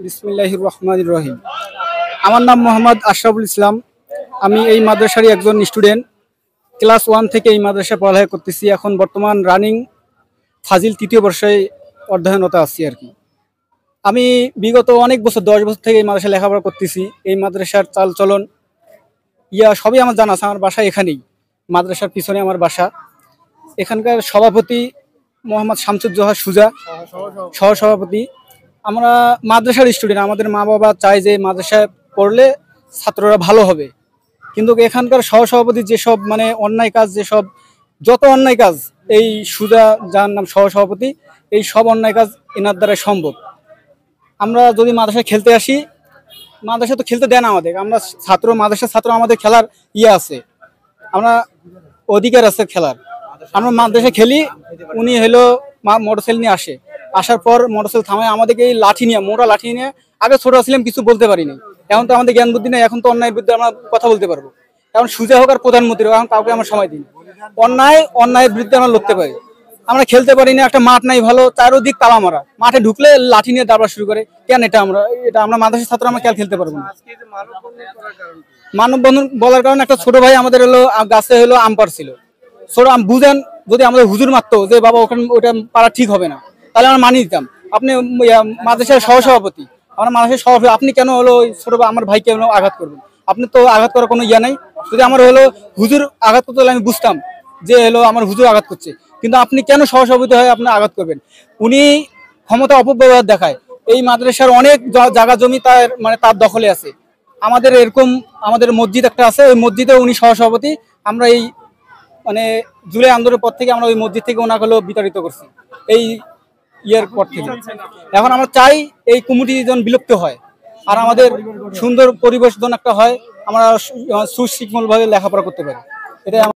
বিসমিল্লাহির রহমানির রহিম। আমার নাম মোহাম্মদ আশরাফুল ইসলাম। আমি এই মাদ্রাসারই একজন স্টুডেন্ট। ক্লাস 1 থেকে এই মাদ্রাসায় পড়ালেখা করতেছি। এখন বর্তমান রানিং ফাজিল 3য় বর্ষে অধ্যয়নরত আছি আর কি। আমি বিগত অনেক বছর 10 বছর থেকে এই মাদ্রাসায় লেখাপড়া করতেছি। এই মাদ্রাসার চাল চলন সবই আমার জানা আছে। আমার বাসা এখানেই, মাদ্রাসার পিছনে আমার বাসা। এখানকার সভাপতি মোহাম্মদ শামসুজ্জোহা সুজা, সহসভাপতি। আমরা মাদ্রাসার স্টুডেন্ট, আমাদের মা বাবা চায় যে মাদ্রাসায় পড়লে ছাত্ররা ভালো হবে, কিন্তু এখানকার সহসভাপতি যেসব মানে অন্যায় কাজ, যত অন্যায় কাজ, এই সুজা যার নাম সহসভাপতি, এই সব অন্যায় কাজ এনার দ্বারা সম্ভব। আমরা যদি মাদ্রাসায় খেলতে আসি, মাদ্রাসা তো খেলতে দেয় না আমাদের। আমরা মাদ্রাসার ছাত্র, আমাদের খেলার আছে, আমরা অধিকার আছে খেলার। আমরা মাদ্রাসায় খেলি। উনি মোটরসাইকেল নিয়ে আসার পর মোটরসাইকেল থামায় আমাদেরকে এই মোটা লাঠি নিয়ে, আগে ছোট ছিলাম কিছু বলতে পারিনি, এখন তো আমাদের জ্ঞান বুদ্ধি নেই, এখন তো অন্যায়ের বিরুদ্ধে আমরা কথা বলতে পারবো। এখন সুজা হোক আর প্রধানমন্ত্রী হোক, এখন কাউকে আমরা সময় দিই। অন্যায়ের বিরুদ্ধে আমরা লড়তে পারি। আমরা খেলতে পারি না, একটা মাঠ নাই ভালো, চারোদিক তালা মারা, মাঠে ঢুকলে লাঠি নিয়ে দাঁড়ানো শুরু করে। কেন এটা আমরা মাদ্রাসার ছাত্র, আমরা খেলতে পারবো না। মানববন্ধন বলার কারণে একটা ছোট ভাই আমাদের গাছে আম পাড়ছিল। ছোট আম বুঝেন, যদি আমাদের হুজুর মারতো যে বাবা ওটা পারা ঠিক হবে না, তাহলে আমরা মানিয়ে দিতাম। আপনি মাদ্রাসার সহসভাপতি, আমরা মাদ্রাসার সভাপতি, আপনি কেন ছোট আমার ভাইকে আঘাত করবেন? আপনি তো আঘাত করার কোনো নাই। যদি আমার হুজুর আঘাত করতে হলে আমি বুঝতাম যে আমার হুজুর আঘাত করছে, কিন্তু আপনি কেন সহসভাপতি হয়ে আপনি আঘাত করবেন? উনি ক্ষমতা অপব্যবহার দেখায়। এই মাদ্রাসার অনেক জায়গা জমি তার দখলে আছে। আমাদের মসজিদ একটা আছে, ওই মসজিদে উনি সহসভাপতি। আমরা এই জুলাই আন্দোলনের পর থেকে আমরা ওই মসজিদ থেকে ওনাকে বিতাড়িত করছি, এই পর থেকে। এখন আমরা চাই এই কমিটি যেন বিলুপ্ত হয়, আর আমাদের সুন্দর পরিবেশ যেন একটা হয়, আমরা সুশৃঙ্খল ভাবে লেখাপড়া করতে পারি। এটাই